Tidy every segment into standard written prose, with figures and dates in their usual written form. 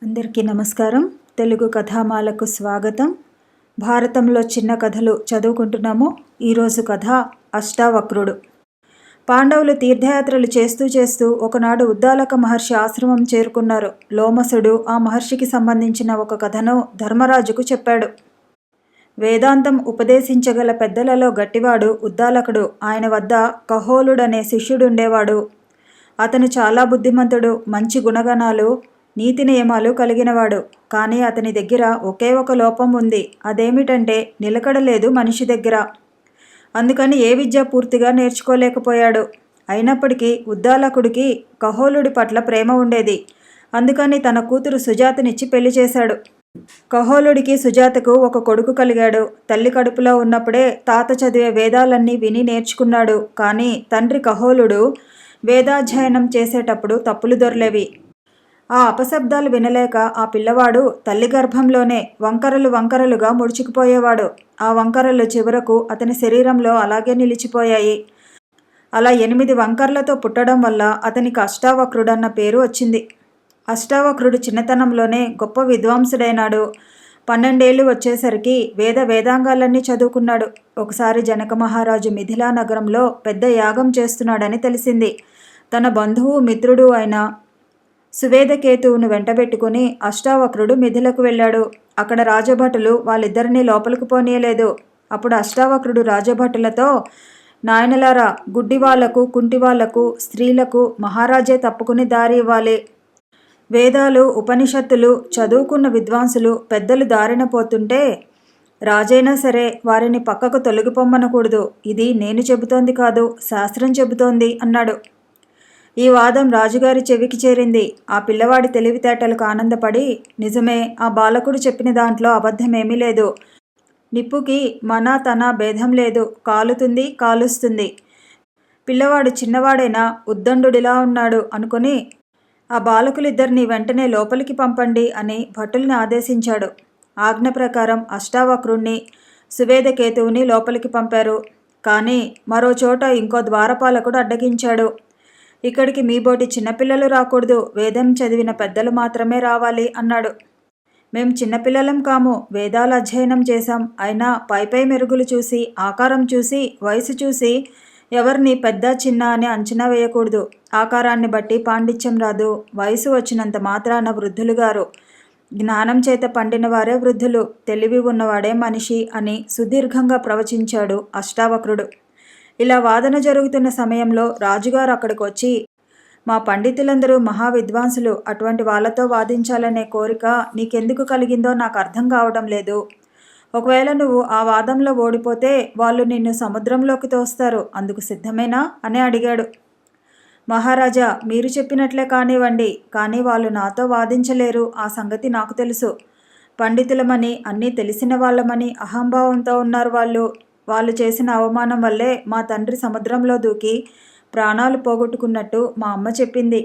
అందరికీ నమస్కారం. తెలుగు కథామాలకు స్వాగతం. భారతంలో చిన్న కథలు చదువుకుంటున్నాము. ఈరోజు కథ అష్టావక్రుడు. పాండవులు తీర్థయాత్రలు చేస్తూ ఒకనాడు ఉద్దాలక మహర్షి ఆశ్రమం చేరుకున్నారు. లోమసుడు ఆ మహర్షికి సంబంధించిన ఒక కథను ధర్మరాజుకు చెప్పాడు. వేదాంతం ఉపదేశించగల పెద్దలలో గట్టివాడు ఉద్దాలకుడు. ఆయన వద్ద కహోలుడనే శిష్యుడుండేవాడు. అతను చాలా బుద్ధిమంతుడు, మంచి గుణగణాలు, నీతి నియమాలు కలిగినవాడు. కానీ అతని దగ్గర ఒకే ఒక లోపం ఉంది. అదేమిటంటే నిలకడ లేదు మనిషి దగ్గర. అందుకని ఏ విద్య పూర్తిగా నేర్చుకోలేకపోయాడు. అయినప్పటికీ ఉద్దాలకుడికి కహోలుడి పట్ల ప్రేమ ఉండేది. అందుకని తన కూతురు సుజాతనిచ్చి పెళ్లి చేశాడు. కహోలుడికి సుజాతకు ఒక కొడుకు కలిగాడు. తల్లి కడుపులో ఉన్నప్పుడే తాత చదివే వేదాలన్నీ విని నేర్చుకున్నాడు. కానీ తండ్రి కహోలుడు వేదాధ్యయనం చేసేటప్పుడు తప్పులు దొర్లేవి. ఆ అపశబ్దాలు వినలేక ఆ పిల్లవాడు తల్లి గర్భంలోనే వంకరలుగా ముడుచుకుపోయేవాడు. ఆ వంకరలు చివరకు అతని శరీరంలో అలాగే నిలిచిపోయాయి. అలా 8 వంకర్లతో పుట్టడం వల్ల అతనికి అష్టావక్రుడన్న పేరు వచ్చింది. అష్టావక్రుడు చిన్నతనంలోనే గొప్ప విద్వాంసుడైనాడు. 12 ఏళ్ళు వచ్చేసరికి వేదాంగాలన్నీ చదువుకున్నాడు. ఒకసారి జనక మహారాజు మిథిలా నగరంలో పెద్ద యాగం చేస్తున్నాడని తెలిసింది. తన బంధువు మిత్రుడు అయిన సువేదకేతువును వెంటబెట్టుకుని అష్టావక్రుడు మిథిలకు వెళ్ళాడు. అక్కడ రాజభటులు వాళ్ళిద్దరినీ లోపలికి పోనీయలేదు. అప్పుడు అష్టావక్రుడు రాజభటులతో, నాయనలారా, గుడ్డివాళ్లకు, కుంటివాళ్లకు, స్త్రీలకు మహారాజే తప్పుకుని దారి ఇవ్వాలి. వేదాలు, ఉపనిషత్తులు చదువుకున్న విద్వాంసులు, పెద్దలు దారిన పోతుంటే రాజైనా సరే వారిని పక్కకు తొలగిపోమ్మనకూడదు. ఇది నేను చెబుతోంది కాదు, శాస్త్రం చెబుతోంది అన్నాడు. ఈ వాదం రాజుగారి చెవికి చేరింది. ఆ పిల్లవాడి తెలివితేటలకు ఆనందపడి, నిజమే, ఆ బాలకుడు చెప్పిన దాంట్లో అబద్ధమేమీ లేదు. నిప్పుకి మన తన భేదం లేదు, కాలుతుంది, కాలుస్తుంది. పిల్లవాడు చిన్నవాడైనా ఉద్దండుడిలా ఉన్నాడు అనుకుని ఆ బాలకులిద్దరినీ వెంటనే లోపలికి పంపండి అని భటుల్ని ఆదేశించాడు. ఆజ్ఞ ప్రకారం అష్టావక్రుణ్ణి, సువేదకేతువుని లోపలికి పంపారు. కానీ మరో చోట ఇంకో ద్వారపాలకుడు అడ్డగించాడు. ఇక్కడికి మీబోటి చిన్నపిల్లలు రాకూడదు, వేదం చదివిన పెద్దలు మాత్రమే రావాలి అన్నాడు. మేం చిన్నపిల్లలం కాము, వేదాలు అధ్యయనం చేశాం. అయినా పై మెరుగులు చూసి, ఆకారం చూసి, వయసు చూసి ఎవరిని పెద్ద చిన్న అని అంచనా వేయకూడదు. ఆకారాన్ని బట్టి పాండిత్యం రాదు. వయసు వచ్చినంత మాత్రాన వృద్ధులు గారు. జ్ఞానం చేత పండిన వారే వృద్ధులు, తెలివి ఉన్నవాడే మనిషి అని సుదీర్ఘంగా ప్రవచించాడు అష్టావక్రుడు. ఇలా వాదన జరుగుతున్న సమయంలో రాజుగారు అక్కడికి వచ్చి, మా పండితులందరూ మహావిద్వాంసులు, అటువంటి వాళ్ళతో వాదించాలనే కోరిక నీకెందుకు కలిగిందో నాకు అర్థం కావడం లేదు. ఒకవేళ నువ్వు ఆ వాదంలో ఓడిపోతే వాళ్ళు నిన్ను సముద్రంలోకి తోస్తారు, అందుకు సిద్ధమేనా అని అడిగాడు. మహారాజా, మీరు చెప్పినట్లే కానివ్వండి, కానీ వాళ్ళు నాతో వాదించలేరు, ఆ సంగతి నాకు తెలుసు. పండితులమని, అన్నీ తెలిసిన వాళ్ళమని అహంభావంతో ఉన్నారు వాళ్ళు చేసిన అవమానం వల్లే మా తండ్రి సముద్రంలో దూకి ప్రాణాలు పోగొట్టుకున్నట్టు మా అమ్మ చెప్పింది.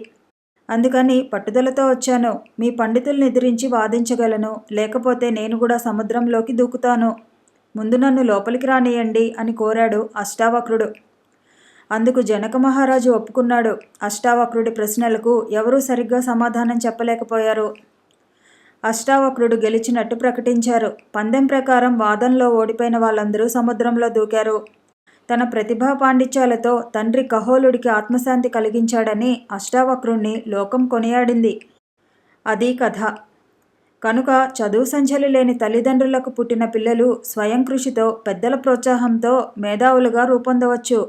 అందుకని పట్టుదలతో వచ్చాను. మీ పండితుల్ని ఎదిరించి వాదించగలను, లేకపోతే నేను కూడా సముద్రంలోకి దూకుతాను. ముందు నన్ను లోపలికి రానియండి అని కోరాడు అష్టావక్రుడు. అందుకు జనక మహారాజు ఒప్పుకున్నాడు. అష్టావక్రుడి ప్రశ్నలకు ఎవరూ సరిగ్గా సమాధానం చెప్పలేకపోయారు. అష్టావక్రుడు గెలిచినట్టు ప్రకటించారు. పందెం ప్రకారం వాదంలో ఓడిపోయిన వాళ్ళందరూ సముద్రంలో దూకారు. తన ప్రతిభా పాండిత్యాలతో తండ్రి కహోలుడికి ఆత్మశాంతి కలిగించాడని అష్టావక్రుణ్ణి లోకం కొనియాడింది. అది కథ. కనుక చదువు సంచలు లేని తల్లిదండ్రులకు పుట్టిన పిల్లలు స్వయం కృషితో, పెద్దల ప్రోత్సాహంతో మేధావులుగా రూపొందవచ్చు.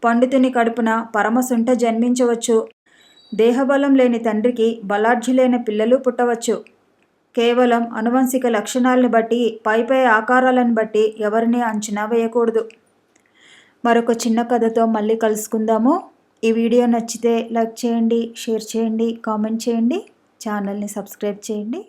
పండితుని కడుపున పరమసుంఠ జన్మించవచ్చు. దేహబలం లేని తండ్రికి బలాఢ్యులైన పిల్లలు పుట్టవచ్చు. కేవలం అనువంశిక లక్షణాలను బట్టి, పై ఆకారాలను బట్టి ఎవరిని అంచనా వేయకూడదు. మరొక చిన్న కథతో మళ్ళీ కలుసుకుందాము. ఈ వీడియో నచ్చితే లైక్ చేయండి, షేర్ చేయండి, కామెంట్ చేయండి, ఛానల్ని సబ్స్క్రైబ్ చేయండి.